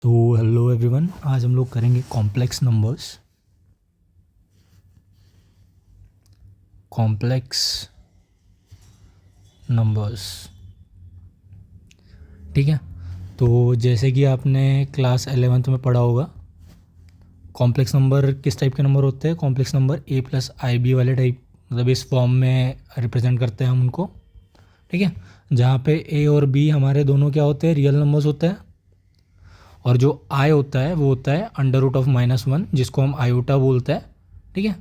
तो hello everyone, आज हम लोग करेंगे कॉम्प्लेक्स नंबर्स। ठीक है। तो जैसे कि आपने क्लास 11th में पढ़ा होगा, कॉम्प्लेक्स नंबर किस टाइप के नंबर होते हैं। कॉम्प्लेक्स नंबर a+ib वाले टाइप, मतलब इस फॉर्म में रिप्रेजेंट करते हैं हम उनको। ठीक है, जहाँ पे a और b हमारे दोनों क्या होते हैं, रियल नंबर्स होते हैं, और जो i होता है वो होता है √(-1), जिसको हम आयोटा बोलते हैं। ठीक है,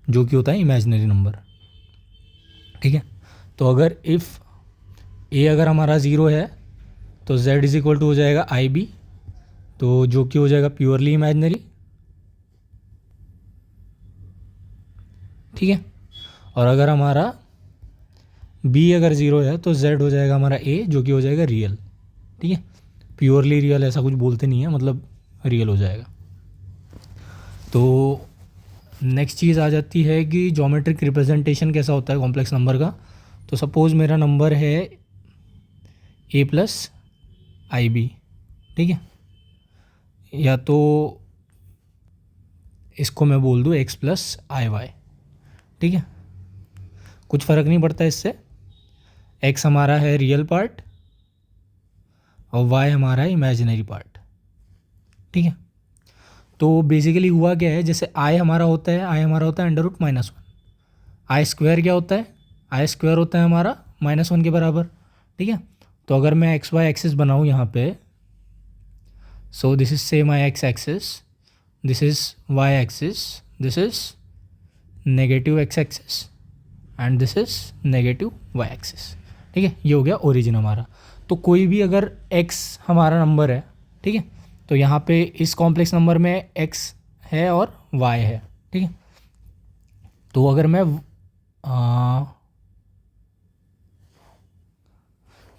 जो कि होता है इमेजिनरी नंबर। ठीक है, तो अगर इफ़ a अगर हमारा 0 है तो z = हो जाएगा ib, तो जो कि हो जाएगा प्योरली इमेजिनरी। ठीक है, और अगर हमारा b अगर 0 है तो z हो जाएगा हमारा a, जो कि हो जाएगा रियल। ठीक है, प्योरली रियल ऐसा कुछ बोलते नहीं है, मतलब रियल हो जाएगा। तो नेक्स्ट चीज़ आ जाती है कि ज्योमेट्रिक रिप्रेजेंटेशन कैसा होता है कॉम्प्लेक्स नंबर का। तो सपोज़ मेरा नंबर है a+ib। ठीक है, या तो इसको मैं बोल दूँ x+iy। ठीक है, कुछ फ़र्क नहीं पड़ता इससे। x हमारा है रियल पार्ट और y हमारा है इमेजिनरी पार्ट। ठीक है, तो बेसिकली हुआ क्या है, जैसे i हमारा होता है √-1। i² क्या होता है, i² होता है हमारा -1 के बराबर। ठीक है, तो अगर मैं एक्स वाई एक्सिस बनाऊँ यहाँ पे, सो this is say my X axis, this is Y axis, this is negative X axis and this is negative Y axis. ठीक है, ये हो गया ओरिजिन हमारा। तो कोई भी अगर x हमारा नंबर है, ठीक है, तो यहाँ पे इस कॉम्प्लेक्स नंबर में x है और y है। ठीक है, तो अगर मैं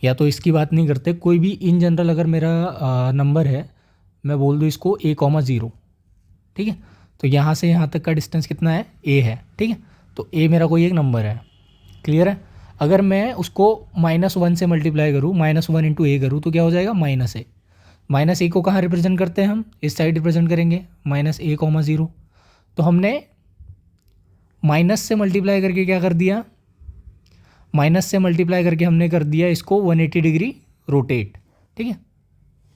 या तो इसकी बात नहीं करते, कोई भी इन जनरल अगर मेरा नंबर है, मैं बोल दूँ इसको a,0। ठीक है, तो यहाँ से यहाँ तक का डिस्टेंस कितना है, a है। ठीक है, तो a मेरा कोई एक नंबर है। क्लियर है। अगर मैं उसको -1 से मल्टीप्लाई करूँ, -1 × a करूँ, तो क्या हो जाएगा, -a। -a को कहाँ रिप्रेजेंट करते हैं हम, इस साइड रिप्रेजेंट करेंगे, -a,0। तो हमने माइनस से मल्टीप्लाई करके क्या कर दिया, माइनस से मल्टीप्लाई करके हमने कर दिया इसको 180 डिग्री रोटेट। ठीक है,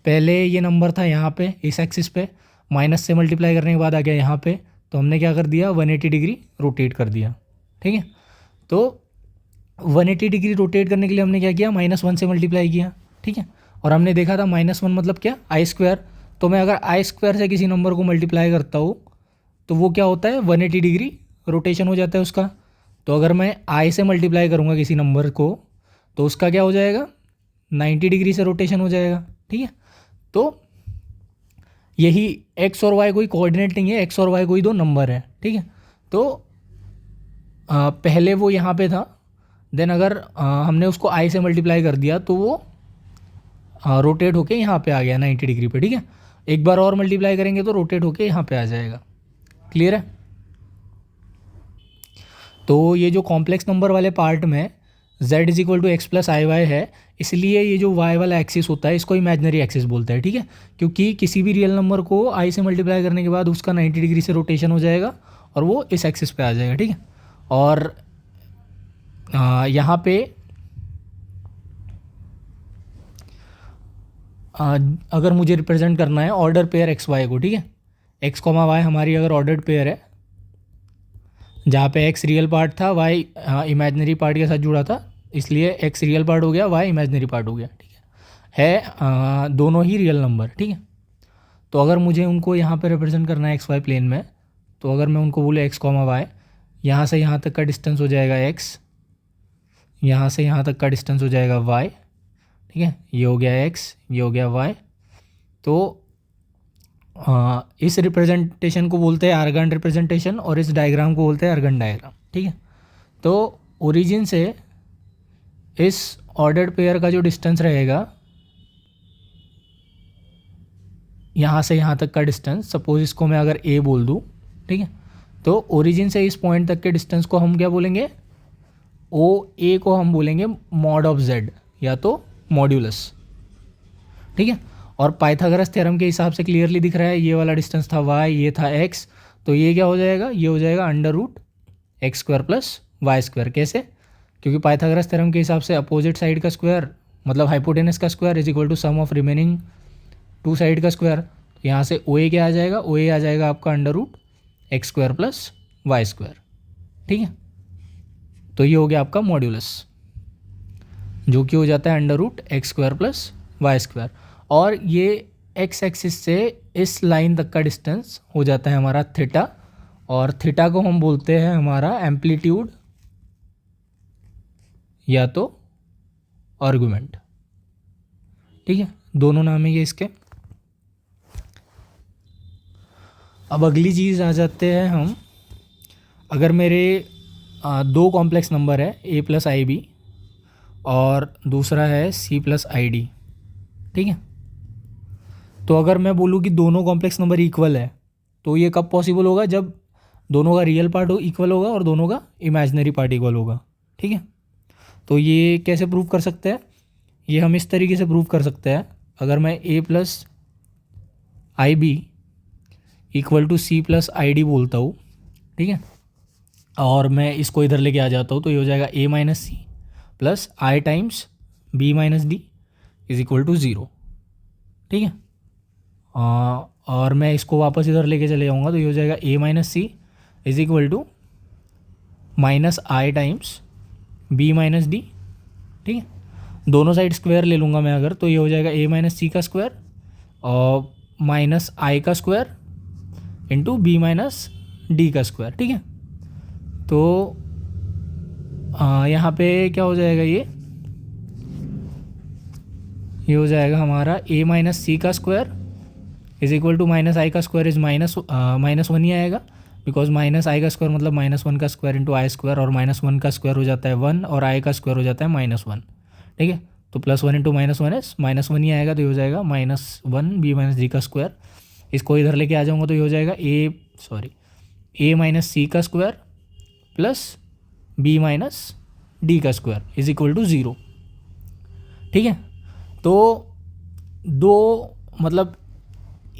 पहले ये नंबर था यहाँ पे इस एक्सिस पे, माइनस से मल्टीप्लाई करने के बाद आ गया यहाँ पे, तो हमने क्या कर दिया, 180 डिग्री रोटेट कर दिया। ठीक है, तो 180 डिग्री रोटेट करने के लिए हमने क्या किया, -1 से मल्टीप्लाई किया। ठीक है, और हमने देखा था -1 मतलब क्या, i²। तो मैं अगर i² से किसी नंबर को मल्टीप्लाई करता हूँ तो वो क्या होता है, 180 डिग्री रोटेशन हो जाता है उसका। तो अगर मैं i से मल्टीप्लाई करूँगा किसी नंबर को तो उसका क्या हो जाएगा, 90 डिग्री से रोटेशन हो जाएगा। ठीक है, तो यही x और y कोई कोऑर्डिनेट नहीं है, x और y कोई दो नंबर है। ठीक है, तो पहले वो यहाँ पे था, देन अगर हमने उसको i से मल्टीप्लाई कर दिया तो वो रोटेट होके यहाँ पे आ गया 90 डिग्री पे। ठीक है, एक बार और मल्टीप्लाई करेंगे तो रोटेट होके यहाँ पे आ जाएगा। क्लियर है। तो ये जो कॉम्प्लेक्स नंबर वाले पार्ट में z = x+iy है, इसलिए ये जो y वाला एक्सिस होता है इसको इमेजिनरी एक्सिस बोलते हैं। ठीक है, क्योंकि किसी भी रियल नंबर को i से मल्टीप्लाई करने के बाद उसका 90 डिग्री से रोटेशन हो जाएगा और वो इस एक्सिस पे आ जाएगा। ठीक है, और यहाँ पे अगर मुझे रिप्रेजेंट करना है ऑर्डर पेयर एक्स वाई को, ठीक है, x, y हमारी अगर ऑर्डर्ड पेयर है, जहाँ पे x रियल पार्ट था, y इमेजिनरी पार्ट के साथ जुड़ा था, इसलिए x रियल पार्ट हो गया, y इमेजिनरी पार्ट हो गया। ठीक है, दोनों ही रियल नंबर। ठीक है, तो अगर मुझे उनको यहाँ पे रिप्रेजेंट करना है एक्स वाई प्लेन में, तो अगर मैं उनको बोले x, y, यहाँ से यहाँ तक का डिस्टेंस हो जाएगा x, यहाँ से यहाँ तक का डिस्टेंस हो जाएगा y। ठीक है, ये हो गया x, ये हो गया y। तो इस रिप्रेजेंटेशन को बोलते हैं आर्गन रिप्रेजेंटेशन और इस डायग्राम को बोलते हैं आर्गन डायग्राम। ठीक है, तो ओरिजिन से इस ऑर्डर्ड पेयर का जो डिस्टेंस रहेगा, यहाँ से यहाँ तक का डिस्टेंस, सपोज इसको मैं अगर a बोल दूँ, ठीक है, तो ओरिजिन से इस पॉइंट तक के डिस्टेंस को हम क्या बोलेंगे, OA को हम बोलेंगे मॉड ऑफ z या तो मॉड्यूलस। ठीक है, और पाइथागोरस थ्योरम के हिसाब से क्लियरली दिख रहा है, ये वाला डिस्टेंस था y, ये था x, तो ये क्या हो जाएगा, ये हो जाएगा under root x square plus y square. कैसे? क्योंकि पाइथागोरस थ्योरम के हिसाब से अपोजिट साइड का स्क्वायर मतलब हाइपोटेनस का square is equal to sum of remaining two side का स्क्वायर। तो यहाँ से ओ ए क्या आ जाएगा, ओ ए आ जाएगा आपका under root x square plus y square. ठीक है, तो ये हो गया आपका मॉड्यूलस, जो कि हो जाता है under root x square plus y square. और ये एक्स एक्सिस से इस लाइन तक का डिस्टेंस हो जाता है हमारा थीटा, और थीटा को हम बोलते हैं हमारा एम्पलीट्यूड या तो आर्गुमेंट। ठीक है, दोनों नाम है ये इसके। अब अगली चीज़ आ जाते हैं हम, अगर मेरे दो कॉम्प्लेक्स नंबर है a प्लस आई बी और दूसरा है c प्लस आई डी। ठीक है, तो अगर मैं बोलूँ कि दोनों कॉम्प्लेक्स नंबर इक्वल है, तो ये कब पॉसिबल होगा, जब दोनों का रियल पार्ट इक्वल होगा और दोनों का इमेजिनरी पार्ट इक्वल होगा। ठीक है, तो ये कैसे प्रूव कर सकते हैं, ये हम इस तरीके से प्रूव कर सकते हैं। अगर मैं a plus i b equal to c plus i d बोलता हूँ, ठीक है, और मैं इसको इधर लेके आ जाता हूँ, तो ये हो जाएगा a minus c plus i times b minus d is equal to zero. ठीक है, और मैं इसको वापस इधर लेके चले जाऊँगा, तो ये हो जाएगा a minus c is equal to minus i times b minus d. ठीक है, दोनों साइड स्क्वायर ले लूँगा मैं अगर, तो ये हो जाएगा a माइनस सी का स्क्वायर और माइनस आई का square into b minus D का स्क्वायर। ठीक है, तो यहाँ पे क्या हो जाएगा, ये हो जाएगा हमारा a माइनस सी का square is equal to minus I का स्क्वायर इज माइनस वन ही आएगा, बिकॉज माइनस आई का स्क्वायर मतलब माइनस वन का स्क्वायर इंटू आई स्क्वायर, और माइनस वन का स्क्वायर हो जाता है वन और आई का स्क्वायर हो जाता है माइनस वन। ठीक है, तो plus one into minus one है माइनस वन ही आएगा, तो ये हो जाएगा minus one b minus D का स्क्वायर। इसको इधर लेके आ जाऊँगा, तो ये हो जाएगा ए माइनस सी का square plus B minus D का square is equal to zero. ठीक है, तो दो मतलब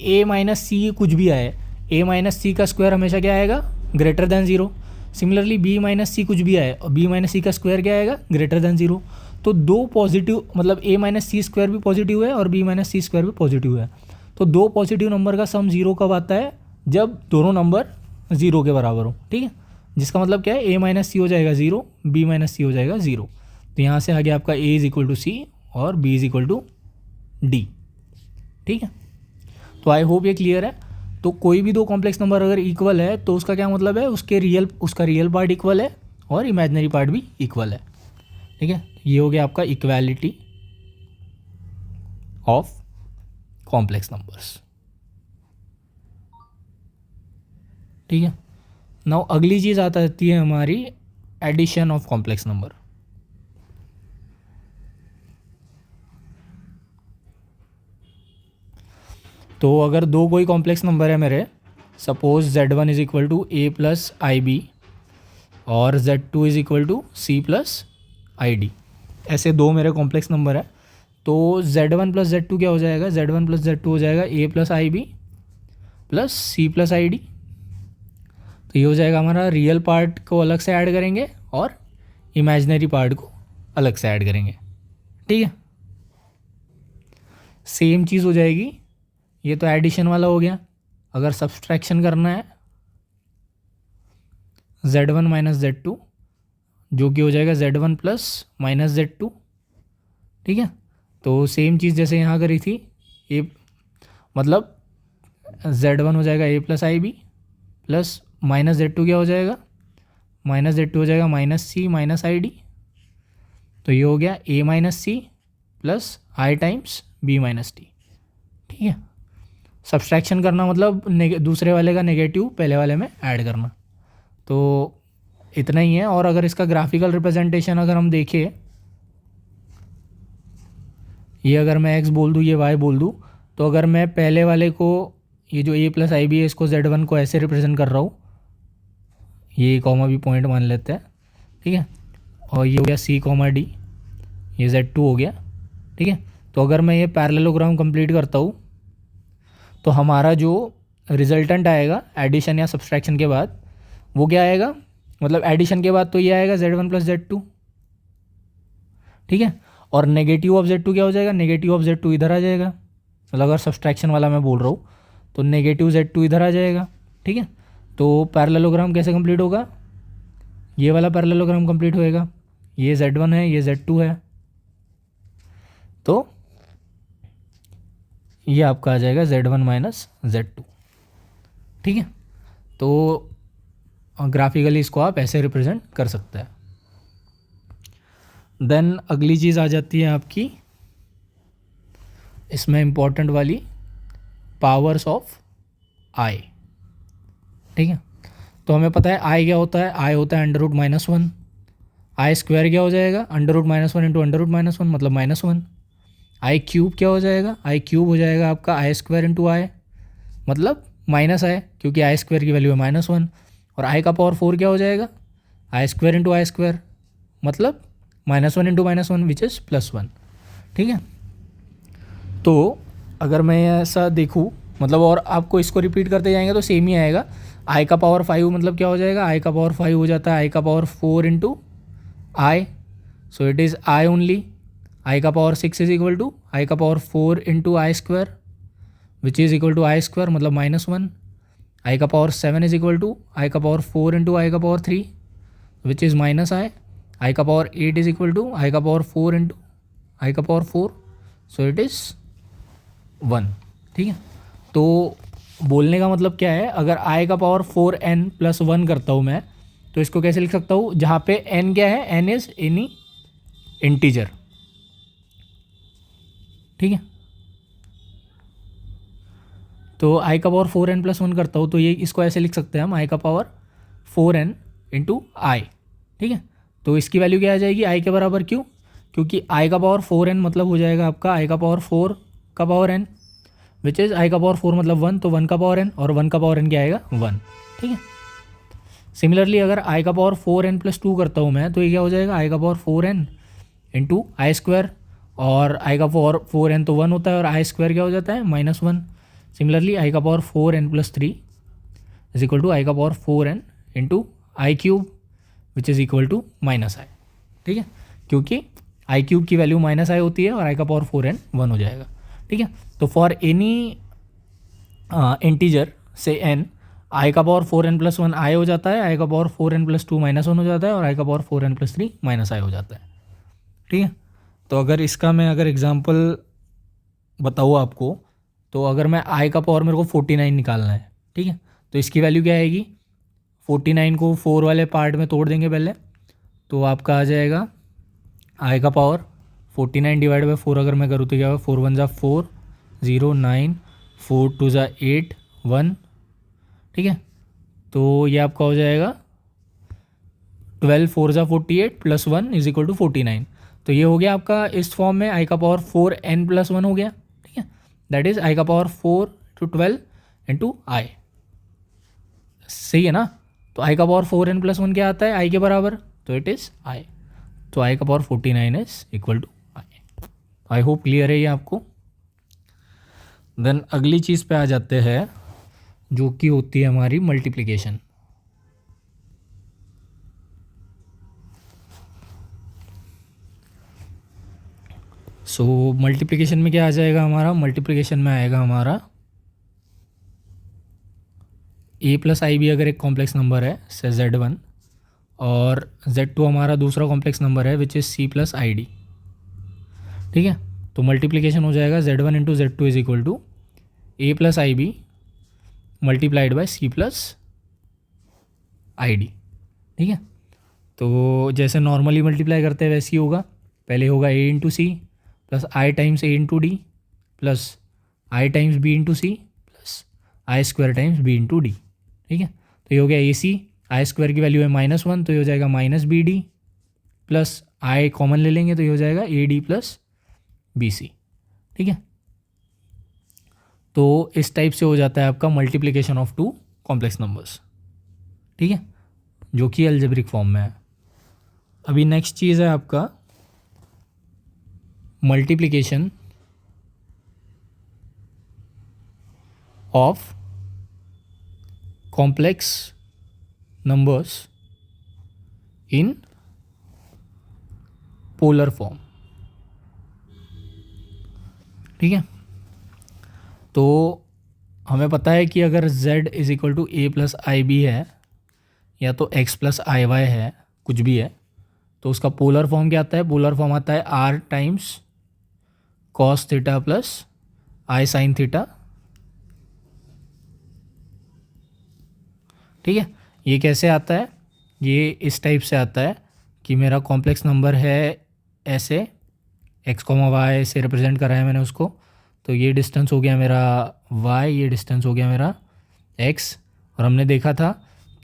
a माइनस सी कुछ भी आए, a माइनस सी का स्क्वायर हमेशा क्या आएगा, greater than zero. Similarly b minus C कुछ भी आए और b माइनस सी का स्क्वायर क्या आएगा, ग्रेटर दैन ज़ीरो। तो दो पॉजिटिव मतलब a माइनस सी स्क्वायर भी पॉजिटिव है और b माइनस सी स्क्वायर भी पॉजिटिव है। तो दो पॉजिटिव नंबर का सम ज़ीरो कब आता है, जब दोनों नंबर ज़ीरो के बराबर हो। ठीक है, जिसका मतलब क्या है, a माइनस सी हो जाएगा ज़ीरो, b माइनस सी हो जाएगा ज़ीरो। तो यहाँ से आ गया आपका a is equal to c और b is equal to d. ठीक है, तो आई होप ये क्लियर है। तो कोई भी दो कॉम्प्लेक्स नंबर अगर इक्वल है, तो उसका क्या मतलब है, उसका रियल पार्ट इक्वल है और इमेजिनरी पार्ट भी इक्वल है। ठीक है, ये हो गया आपका इक्वालिटी ऑफ कॉम्प्लेक्स नंबर्स। ठीक है, नाउ अगली चीज़ आती है हमारी एडिशन ऑफ कॉम्प्लेक्स नंबर। तो अगर दो कोई कॉम्प्लेक्स नंबर है मेरे, suppose z1 is equal to a plus i b और z2 is equal to c plus i d, ऐसे दो मेरे कॉम्प्लेक्स नंबर है, तो z1 प्लस z2 क्या हो जाएगा, z1 प्लस z2 हो जाएगा a plus i b plus c plus i d. तो ये हो जाएगा हमारा रियल पार्ट को अलग से ऐड करेंगे और इमेजिनरी पार्ट को अलग से ऐड करेंगे। ठीक है, सेम चीज़ हो जाएगी, ये तो एडिशन वाला हो गया। अगर सब्सट्रैक्शन करना है, z1 माइनस z2 जो कि हो जाएगा z1 प्लस माइनस z2। ठीक है, तो सेम चीज़ जैसे यहाँ करी थी, ए मतलब z1 हो जाएगा a plus i b plus minus z2 क्या हो जाएगा, माइनस z2 हो जाएगा minus c minus i d. तो ये हो गया a minus c plus i times b minus d. ठीक है, सब्सट्रैक्शन करना मतलब दूसरे वाले का नेगेटिव पहले वाले में ऐड करना, तो इतना ही है। और अगर इसका ग्राफिकल रिप्रेजेंटेशन अगर हम देखें, ये अगर मैं x बोल दूँ, ये y बोल दूँ, तो अगर मैं पहले वाले को, ये जो a प्लस आई बी है, इसको z1 को ऐसे रिप्रेजेंट कर रहा हूँ, ये कॉमा भी पॉइंट मान लेते हैं। ठीक है, और ये हो गया c कॉमा डी, ये z2 हो गया। ठीक है, तो अगर मैं ये पैरेललोग्राम कंप्लीट करता हूँ तो हमारा जो रिजल्टेंट आएगा एडिशन या सब्सट्रैक्शन के बाद वो क्या आएगा, मतलब एडिशन के बाद तो ये आएगा Z1 + Z2, ठीक है। और नेगेटिव ऑफ Z2 क्या हो जाएगा, नेगेटिव ऑफ Z2 इधर आ जाएगा, मतलब अगर सब्सट्रैक्शन वाला मैं बोल रहा हूँ तो नेगेटिव Z2 इधर आ जाएगा, ठीक है। तो पैरेललोग्राम कैसे कंप्लीट होगा, ये वाला पैरेललोग्राम कंप्लीट होएगा, ये Z1 है, ये Z2 है, तो ये आपका आ जाएगा Z1 - Z2, ठीक है। तो ग्राफिकली इसको आप ऐसे रिप्रेजेंट कर सकते हैं। देन अगली चीज़ आ जाती है आपकी इसमें इम्पोर्टेंट वाली, पावर्स ऑफ आई, ठीक है। तो हमें पता है आई क्या होता है, आई होता है √-1, आई स्क्वायर क्या हो जाएगा, √-1 इंटू √-1 मतलब -1। आई क्यूब क्या हो जाएगा, आई क्यूब हो जाएगा आपका आई स्क्वायर इंटू आई, मतलब माइनस आई, क्योंकि आई स्क्वायर की वैल्यू है -1। और आई का पावर 4 क्या हो जाएगा, आई स्क्वायर इंटू आई स्क्वायर, मतलब -1 इंटू -1 विच इज़ +1, ठीक है। तो अगर मैं ऐसा देखूँ, मतलब और आपको इसको रिपीट करते जाएंगे तो सेम ही आएगा। आई का पावर 5 मतलब क्या हो जाएगा, आई का पावर 5 हो जाता है आई का power 4 into I, so it is I only. I का power 6 is equal to I का power 4 into I square which is equal to I square मतलब -1। आई का power 7 is equal to I का power 4 into आई का power 3 which is -आई। आई का power 8 is equal to I का power 4 into आई का power 4, so it is 1, ठीक है। तो बोलने का मतलब क्या है, अगर आई का पावर 4n + 1 करता हूँ मैं, तो इसको कैसे लिख सकता हूँ, जहाँ पे n क्या है, n इज़ एनी इंटीजर, ठीक है। तो आई का पावर 4n + 1 करता हूँ तो ये इसको ऐसे लिख सकते हैं हम, आई का पावर 4n इंटू आई, ठीक है। तो इसकी वैल्यू क्या आ जाएगी, आई के बराबर, क्यों, क्योंकि आई का पावर 4n मतलब हो जाएगा आपका आई का पावर 4 का power n which is I का पावर 4 मतलब 1, तो 1 का पावर n, और 1 का पावर n क्या आएगा 1, ठीक है। सिमिलरली अगर आई का पावर 4n + 2 करता हूँ मैं, तो ये क्या हो जाएगा, आई का power 4n into I square, और आई का पावर 4n तो 1 होता है और आई स्क्वायर क्या हो जाता है -1। सिमिलरली आई का power 4n + 3 is equal to I का power 4n into I cube which is equal to -I, ठीक है, क्योंकि आई क्यूब की वैल्यू -आई होती है और आई का पावर 4n 1 हो जाएगा, ठीक है। तो फॉर एनी इंटीजर से n, आई का पावर 4n + 1 आई हो जाता है, आई का पावर 4n + 2 -1 हो जाता है, और आई का पावर 4n + 3 -आई हो जाता है, ठीक है। तो अगर इसका मैं अगर एग्जांपल बताऊँ आपको, तो अगर मैं आई का पावर मेरे को 49 निकालना है, ठीक है, तो इसकी वैल्यू क्या आएगी, 49 को 4 वाले पार्ट में तोड़ देंगे पहले, तो आपका आ जाएगा आई का पावर 49 / 4 अगर मैं करूँ तो क्या होगा, 4 × 1 = 4, 0 9, 4 × 2 = 8, 1, ठीक है। तो ये आपका हो जाएगा 12 4 × 48 + 1 इज इक्वल टू 49। तो ये हो गया आपका इस फॉर्म में आई का पावर 4n + 1 हो गया, ठीक है, दैट इज आई का पावर 4 × 12 इंटू आई, सही है ना। तो आई का पावर 4n + 1 क्या आता है आई के बराबर, तो इट इज़ आई, तो आई का power 49 is equal to i. I hope clear है ये आपको। देन अगली चीज़ पे आ जाते हैं जो कि होती है हमारी मल्टीप्लिकेशन। सो मल्टीप्लिकेशन में क्या आ जाएगा हमारा, मल्टीप्लिकेशन में आएगा हमारा a + ib अगर एक कॉम्प्लेक्स नंबर है से z1, और z2 हमारा दूसरा कॉम्प्लेक्स नंबर है विच इज़ c + id, ठीक है। तो मल्टीप्लिकेशन हो जाएगा z1 into z2 is equal to a + ib multiplied by c + id, ठीक है। तो जैसे नॉर्मली मल्टीप्लाई करते हैं वैसे ही होगा, पहले होगा a into c plus i times a into d plus i times b into c plus i square times b into d, ठीक है। तो ये हो गया ए सी, आई स्क्वायर की वैल्यू है -1 तो ये हो जाएगा -bd प्लस आई कॉमन ले लेंगे तो ये हो जाएगा ad प्लस bc, ठीक है। तो इस टाइप से हो जाता है आपका मल्टीप्लिकेशन ऑफ 2 कॉम्प्लेक्स नंबर्स, ठीक है, जो कि अलजेब्रिक फॉर्म में है। अभी नेक्स्ट चीज़ है आपका multiplication of complex numbers in polar form. ठीक है, तो हमें पता है कि अगर z is equal to a plus i b है या तो x प्लस आई वाई है, कुछ भी है, तो उसका पोलर फॉर्म क्या आता है? पोलर फॉर्म आता है r times cos theta plus आई साइन थीटा। ठीक है, ये कैसे आता है? ये इस टाइप से आता है कि मेरा कॉम्प्लेक्स नंबर है ऐसे, x कॉमा वाई से रिप्रेजेंट करा है मैंने उसको, तो ये डिस्टेंस हो गया मेरा y, ये डिस्टेंस हो गया मेरा x, और हमने देखा था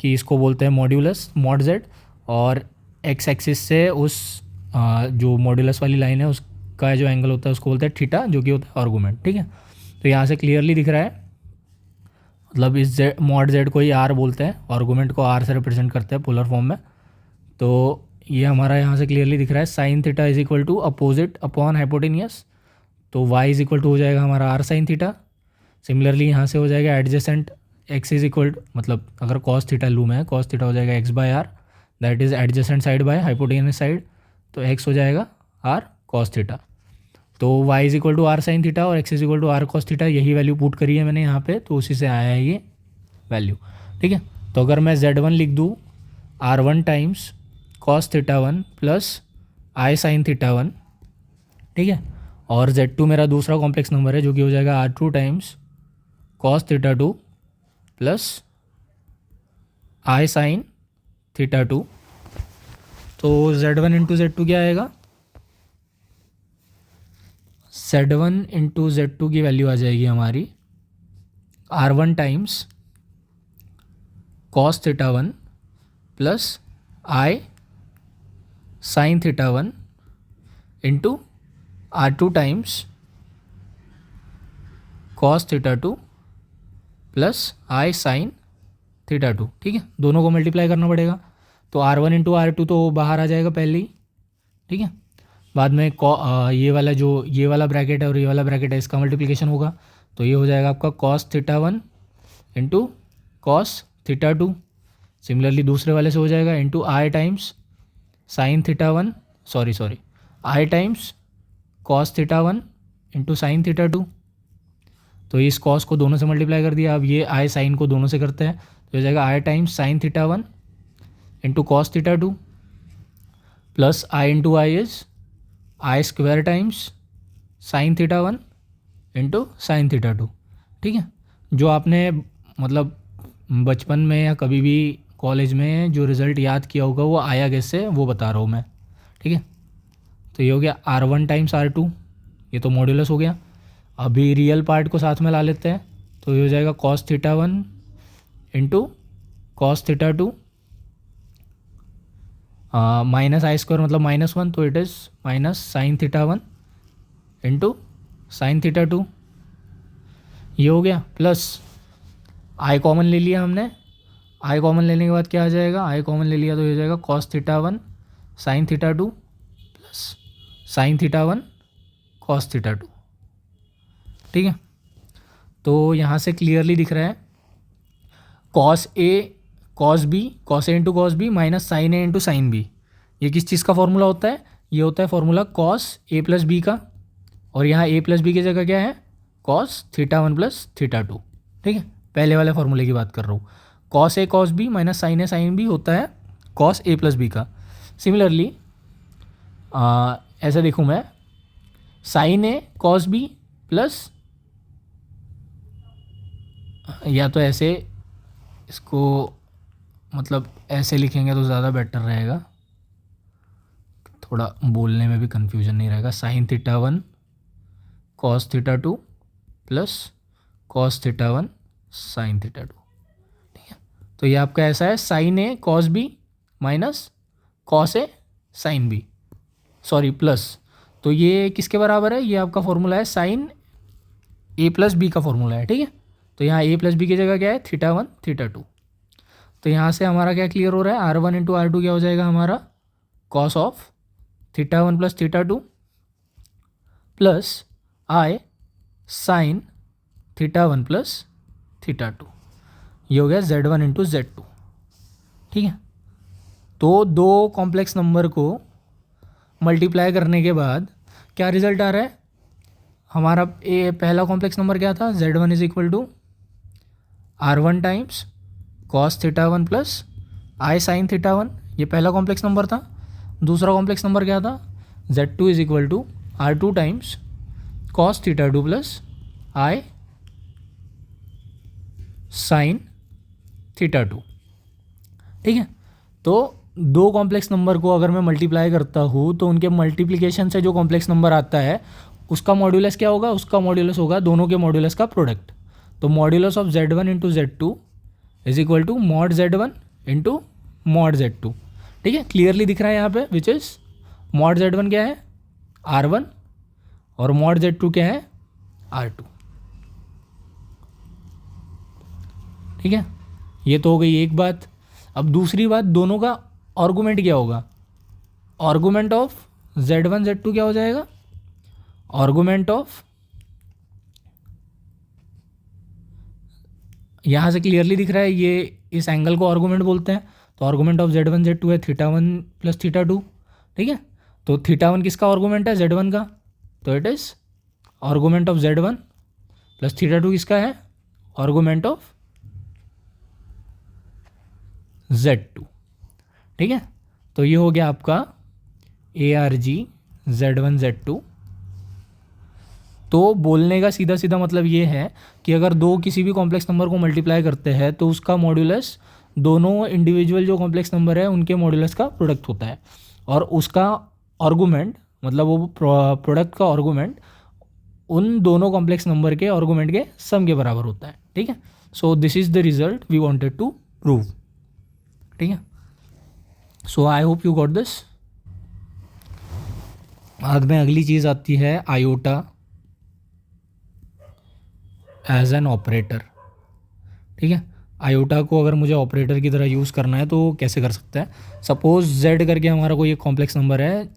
कि इसको बोलते हैं मॉड्यूलस मॉड z, और x एक्सिस से उस जो मॉड्यूलस वाली लाइन है उसका जो एंगल होता है उसको बोलते हैं थीटा, जो कि होता है आर्गुमेंट। ठीक है, तो यहाँ से क्लियरली दिख रहा है, मतलब इस z मॉड z को ही r बोलते हैं, आर्गुमेंट को r से रिप्रेजेंट करते हैं पोलर फॉर्म में। तो ये हमारा यहाँ से क्लियरली दिख रहा है sine theta is equal to opposite upon hypotenuse, तो y इज इक्वल टू हो जाएगा हमारा r साइन थीटा। सिमिलरली यहाँ से हो जाएगा एडजेसेंट x इज इक्वल, मतलब अगर cos थीटा लूँ मैं, cos थीटा हो जाएगा x by r, that is adjacent side by hypotenuse side, तो x हो जाएगा r cos थीटा। तो y is equal to r sine theta और x is equal to r cos theta, यही वैल्यू पुट करी है मैंने यहाँ पे, तो उसी से आया है ये वैल्यू। ठीक है, तो अगर मैं z1 लिख दूँ r1 times cos theta one plus आई साइन थीटा वन, ठीक है, और z2 मेरा दूसरा कॉम्प्लेक्स नंबर है जो कि हो जाएगा r2 times cos theta two plus आई साइन थीटा टू, तो z1 इंटू z2 क्या आएगा? z1 इंटू z2 की वैल्यू आ जाएगी हमारी r1 times cos theta one plus आई sine theta one into r2 times cos theta two plus आई sine theta two. ठीक है, दोनों को मल्टीप्लाई करना पड़ेगा, तो r1 इंटू r2 तो बाहर आ जाएगा पहले ही। ठीक है, बाद में ये वाला जो ये वाला ब्रैकेट है और ये वाला ब्रैकेट है इसका मल्टीप्लिकेशन होगा, तो ये हो जाएगा आपका cos theta one into cos theta to. Similarly दूसरे वाले से हो जाएगा into I times sine theta one, sorry I times cos theta one into sine theta two. तो इस कॉस को दोनों से मल्टीप्लाई कर दिया, अब ये आई साइन को दोनों से करते हैं, तो हो जाएगा I times sine theta one into cos theta two plus I into I is I square times sine theta one into sine theta two. ठीक है, जो आपने मतलब बचपन में या कभी भी कॉलेज में जो रिज़ल्ट याद किया होगा वो आया कैसे, वो बता रहा हूँ मैं। ठीक है, तो ये हो गया r1 टाइम्स r2, ये तो मॉड्यूलस हो गया। अभी रियल पार्ट को साथ में ला लेते हैं, तो ये हो जाएगा cos theta one into cos theta two minus आई स्क्वायर मतलब माइनस वन, तो it is minus sine theta one into sine theta two, ये हो गया। प्लस आई कॉमन ले लिया हमने, आई कॉमन लेने के बाद क्या आ जाएगा? आई कॉमन ले लिया तो ये हो जाएगा cos theta one sine theta two plus sine theta one cos theta two. ठीक है, तो यहाँ से क्लियरली दिख रहा है cos A cos B, cos A into cos B minus sine A into sine B, ये किस चीज़ का फॉर्मूला होता है? ये होता है formula cos A plus B का, और यहाँ ए प्लस बी की जगह क्या है? Cos theta one plus theta two. ठीक है, पहले वाले फॉर्मूले की बात कर रहा हूँ, cos A cos B minus sine A sine B होता है कॉस ए प्लस बी का। सिमिलरली ऐसा देखूँ मैं, साइन ए कॉस बी प्लस, या तो ऐसे इसको मतलब ऐसे लिखेंगे तो ज़्यादा बेटर रहेगा, थोड़ा बोलने में भी कन्फ्यूजन नहीं रहेगा, sign theta one cos theta two plus cos theta one sine theta two. ठीक है, तो ये आपका ऐसा है sign A cos B minus cos A sine B, sorry plus, तो ये किसके बराबर है? ये आपका फॉर्मूला है साइन ए प्लस बी का फॉर्मूला है। ठीक है, तो यहाँ ए प्लस बी की जगह क्या है? Theta one theta two. तो यहाँ से हमारा क्या क्लियर हो रहा है? R one into r two क्या हो जाएगा हमारा? Cos of theta one plus theta two plus I sine theta one plus theta two. ये हो गया Z1 इंटू Z2, ठीक है। तो दो कॉम्प्लेक्स नंबर को मल्टीप्लाई करने के बाद क्या रिजल्ट आ रहा है हमारा? पहला कॉम्प्लेक्स नंबर क्या था? Z1 is equal to R1 times cos theta one plus I sine theta one, ये पहला कॉम्प्लेक्स नंबर था। दूसरा कॉम्प्लेक्स नंबर क्या था? Z2 is equal to R2 times cos theta two plus I sine theta two, ठीक है। तो दो कॉम्प्लेक्स नंबर को अगर मैं मल्टीप्लाई करता हूँ तो उनके मल्टीप्लिकेशन से जो कॉम्प्लेक्स नंबर आता है उसका मॉड्यूलस क्या होगा? उसका मॉड्यूलस होगा दोनों के मॉड्यूलस का प्रोडक्ट। तो modulus of Z1 into Z2 is equal to mod Z1 into mod Z2, ठीक है। क्लियरली दिख रहा है यहाँ पे, विच इज़ मॉड Z1 क्या है? R1 और मॉड Z2 क्या है? R2, ठीक है। ये तो हो गई एक बात। अब दूसरी बात, दोनों का आर्गूमेंट क्या होगा? आर्गूमेंट ऑफ Z1 Z2 क्या हो जाएगा? आर्गूमेंट ऑफ, यहाँ से क्लियरली दिख रहा है ये इस एंगल को आर्गूमेंट बोलते हैं। तो आर्गूमेंट ऑफ Z1 Z2 है theta one plus theta two, ठीक है। तो थीटा वन किसका आर्गूमेंट है? Z1 का। तो it is argument of Z1 plus theta to किसका है? आर्गूमेंट ऑफ Z2, ठीक है। तो ये हो गया आपका ARG Z1 Z2। तो बोलने का सीधा सीधा मतलब ये है कि अगर दो किसी भी कॉम्प्लेक्स नंबर को मल्टीप्लाई करते हैं तो उसका मॉड्यूलस दोनों इंडिविजुअल जो कॉम्प्लेक्स नंबर है उनके मॉड्यूलस का प्रोडक्ट होता है, और उसका आर्गूमेंट मतलब वो प्रोडक्ट का आर्गूमेंट उन दोनों कॉम्प्लेक्स नंबर के आर्गूमेंट के सम के बराबर होता है, ठीक है। So this is the result we wanted to prove, ठीक है। So I hope you got this. बाद में अगली चीज़ आती है आयोटा एज एन ऑपरेटर, ठीक है। आयोटा को अगर मुझे ऑपरेटर की तरह यूज़ करना है तो कैसे कर सकते हैं? सपोज Z करके हमारा कोई एक कॉम्प्लेक्स नंबर है,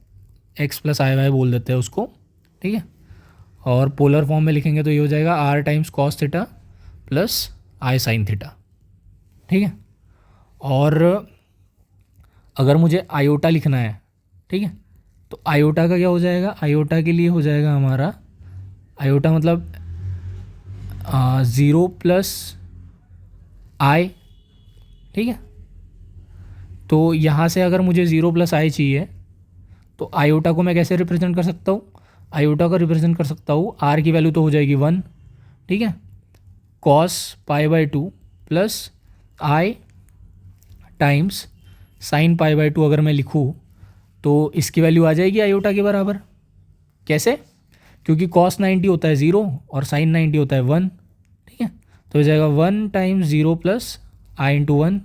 x प्लस आई वाई बोल देते हैं उसको, ठीक है। और पोलर फॉर्म में लिखेंगे तो ये हो जाएगा R times cos theta plus आई साइन थीटा, ठीक है। और अगर मुझे आयोटा लिखना है, ठीक है, तो आयोटा का क्या हो जाएगा? आयोटा के लिए हो जाएगा हमारा आयोटा मतलब 0 प्लस आई, ठीक है। तो यहाँ से अगर मुझे 0 प्लस आई चाहिए तो आयोटा को मैं कैसे रिप्रेजेंट कर सकता हूँ? आयोटा को रिप्रेजेंट कर सकता हूँ, आर की वैल्यू तो हो जाएगी 1, ठीक है, cos pi by two plus i times sine pi by to अगर मैं लिखूँ तो इसकी वैल्यू आ जाएगी आयोटा के बराबर। कैसे? क्योंकि कॉस 90 होता है 0 और साइन 90 होता है 1, ठीक है। तो हो जाएगा 1 times 0 plus I into 1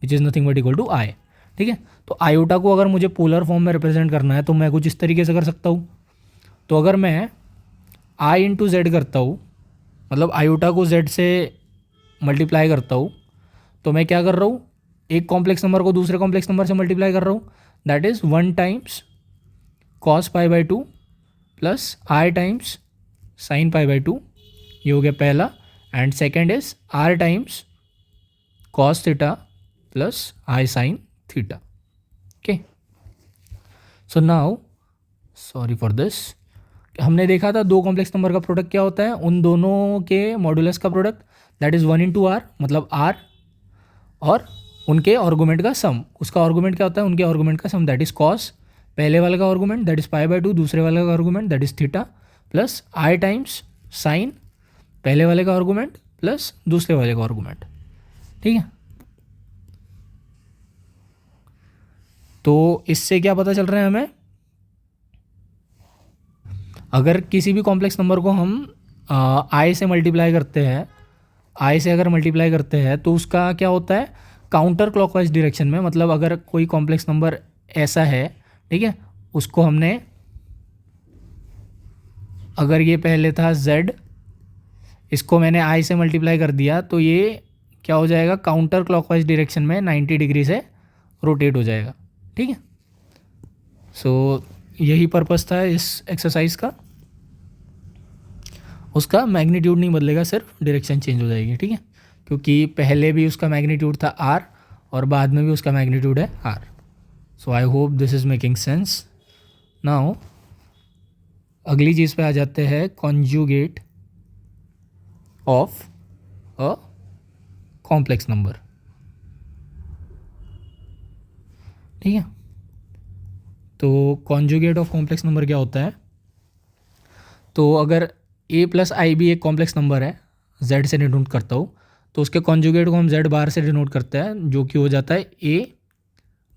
which is nothing but equal to I, ठीक है। तो आयोटा को अगर मुझे पोलर फॉर्म में रिप्रेजेंट करना है तो मैं कुछ इस तरीके से कर सकता हूँ। तो अगर मैं आई इंटू जेड करता हूँ, मतलब आयोटा को जेड से मल्टीप्लाई करता हूँ, तो मैं क्या कर रहा हूँ? एक कॉम्प्लेक्स नंबर को दूसरे कॉम्प्लेक्स नंबर से मल्टीप्लाई कर रहा हूँ, that is 1 times cos pi by two plus i times sine pi by two, ये हो गया पहला। And second is r times cos theta plus I sine theta, okay. So now sorry for this, हमने देखा था दो complex number का product क्या होता है, उन दोनों के मॉड्यूलस का product, that is 1 into r मतलब आर, और उनके आर्गूमेंट का सम, उसका आर्गूमेंट क्या होता है? उनके आर्गूमेंट का सम, दैट इज़ कॉस पहले वाले का argument that is pi by to, दूसरे वाले का argument that is theta, plus i times sign पहले वाले का आर्गूमेंट प्लस दूसरे वाले का आर्गूमेंट, ठीक है। तो इससे क्या पता चल रहा है हमें? अगर किसी भी कॉम्प्लेक्स नंबर को हम आई से मल्टीप्लाई करते हैं, आई से अगर मल्टीप्लाई करते हैं तो उसका क्या होता है? काउंटर क्लॉकवाइज डायरेक्शन में, मतलब अगर कोई कॉम्प्लेक्स नंबर ऐसा है, ठीक है, उसको हमने, अगर ये पहले था z, इसको मैंने आई से मल्टीप्लाई कर दिया तो ये क्या हो जाएगा? काउंटर क्लॉकवाइज डायरेक्शन में 90 डिग्री से रोटेट हो जाएगा, ठीक है। सो यही पर्पस था इस एक्सरसाइज का, उसका मैग्नीट्यूड नहीं बदलेगा, सिर्फ डायरेक्शन चेंज हो जाएगी, ठीक है। क्योंकि पहले भी उसका मैग्नीट्यूड था आर और बाद में भी उसका मैग्नीट्यूड है r. So I hope this is making sense. Now अगली चीज़ पे आ जाते हैं, conjugate of a complex number. ठीक है, तो कॉन्जुगेट ऑफ कॉम्प्लेक्स नंबर क्या होता है? तो अगर a प्लस आई बी एक कॉम्प्लेक्स नंबर है, z से डिनोट करता हूँ, तो उसके कॉन्जुगेट को हम z बार से डिनोट करते हैं, जो कि हो जाता है a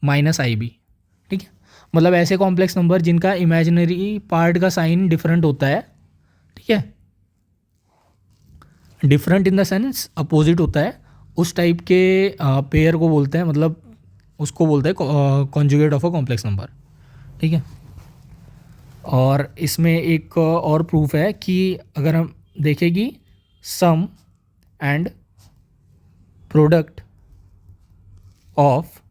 माइनस आई बी. ठीक है, मतलब ऐसे कॉम्प्लेक्स नंबर जिनका इमेजिनरी पार्ट का साइन डिफरेंट होता है. ठीक है, different in the sense opposite होता है, उस टाइप के पेयर को बोलते हैं, मतलब उसको बोलते हैं conjugate of a complex number. ठीक है, और इसमें एक और प्रूफ है कि अगर हम देखें कि sum and product of,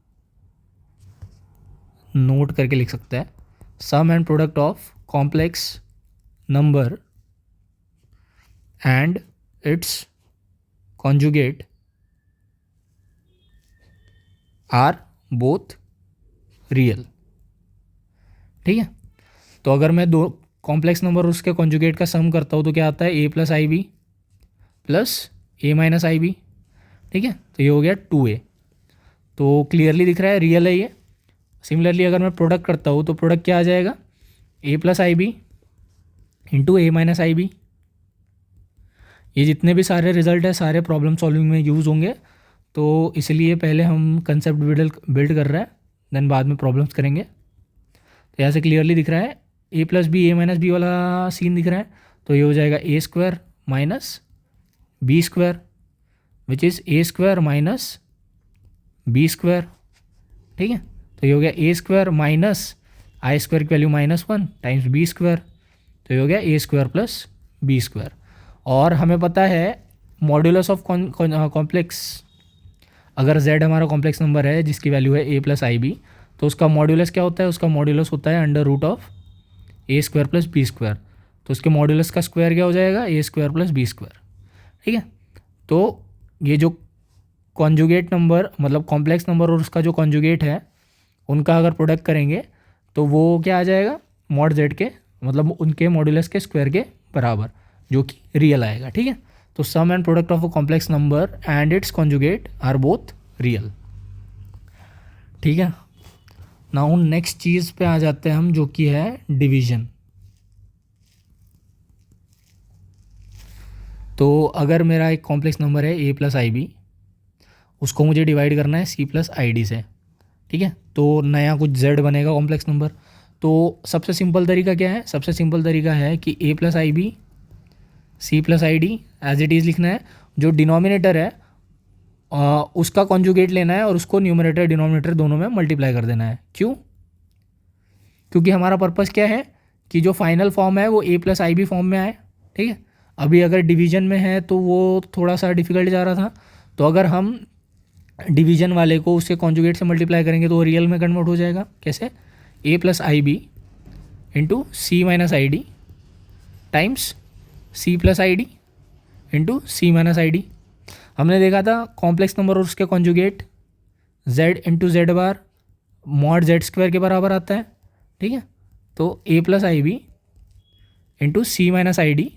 note करके लिख सकते हैं, sum and product of complex number and its conjugate are both real. ठीक है, तो अगर मैं दो कॉम्प्लेक्स नंबर उसके कॉन्जुगेट का सम करता हूँ तो क्या आता है, a plus i b plus a minus i b. ठीक है, तो ये हो गया 2a. तो क्लियरली दिख रहा है रियल है ये. सिमिलरली अगर मैं प्रोडक्ट करता हूँ तो प्रोडक्ट क्या आ जाएगा, a plus i b into a minus i b. ये जितने भी सारे रिजल्ट है सारे प्रॉब्लम सॉल्विंग में यूज़ होंगे, तो इसलिए पहले हम कंसेप्ट बिल्ड कर रहे हैं, देन बाद में प्रॉब्लम्स करेंगे. तो यहाँ से क्लियरली दिख रहा है a plus b a minus b वाला सीन दिख रहा है, तो ये हो जाएगा a square minus b square which is a square minus b square. ठीक है, तो ये हो गया a square minus I square की वैल्यू -1 टाइम्स बी स्क्वायर, तो ये हो गया a square plus b square. और हमें पता है मॉड्यूलस ऑफ कॉम्प्लेक्स, अगर z हमारा कॉम्प्लेक्स नंबर है जिसकी वैल्यू है a प्लस आई बी, तो उसका मॉड्यूलस क्या होता है, उसका मॉड्यूलस होता है under root of a square plus b square. तो उसके मॉड्यूलस का स्क्वायर क्या हो जाएगा, a square plus b square. ठीक है, तो ये जो कॉन्जुगेट नंबर मतलब कॉम्प्लेक्स नंबर और उसका जो कॉन्जुगेट है उनका अगर प्रोडक्ट करेंगे तो वो क्या आ जाएगा, मॉड जेड के मतलब उनके मॉड्यूलस के स्क्वायर के बराबर, जो कि रियल आएगा. ठीक है, तो sum and product of a complex number and its conjugate are both real. ठीक है, नाउ नेक्स्ट चीज़ पे आ जाते हैं हम, जो कि है डिवीजन. तो अगर मेरा एक कॉम्प्लेक्स नंबर है a प्लस आई बी, उसको मुझे डिवाइड करना है c प्लस आई डी से. ठीक है, तो नया कुछ z बनेगा कॉम्प्लेक्स नंबर. तो सबसे सिंपल तरीका क्या है, सबसे सिंपल तरीका है कि a plus i b c plus i d as it is लिखना है. जो डिनोमिनेटर है उसका कॉन्जुगेट लेना है और उसको न्यूमरेटर डिनोमिनेटर दोनों में मल्टीप्लाई कर देना है. क्यों? क्योंकि हमारा पर्पस क्या है कि जो फाइनल फॉर्म है वो a plus i b form में आए. ठीक है, अभी अगर डिवीजन में है तो वो थोड़ा सा डिफिकल्ट जा रहा था, तो अगर हम डिवीजन वाले को उसके कॉन्जुगेट से मल्टीप्लाई करेंगे तो वो रियल में कन्वर्ट हो जाएगा. कैसे? a plus i b into c minus i d times c plus i d into c minus i d. हमने देखा था कॉम्प्लेक्स नंबर और उसके conjugate z into z bar mod z square के बराबर आता है. ठीक है, तो a plus i b into c minus i d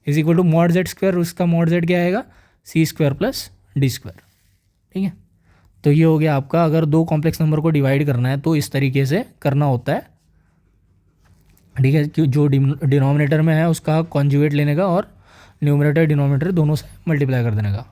is equal to mod z square, उसका मॉड जेड क्या आएगा, c square plus d square. ठीक है, तो ये हो गया आपका, अगर दो कॉम्प्लेक्स नंबर को डिवाइड करना है तो इस तरीके से करना होता है. ठीक है, कि जो डिनोमिनेटर में है उसका कॉन्जुगेट लेने का और न्यूमरेटर डिनोमिनेटर दोनों से मल्टीप्लाई कर देने का.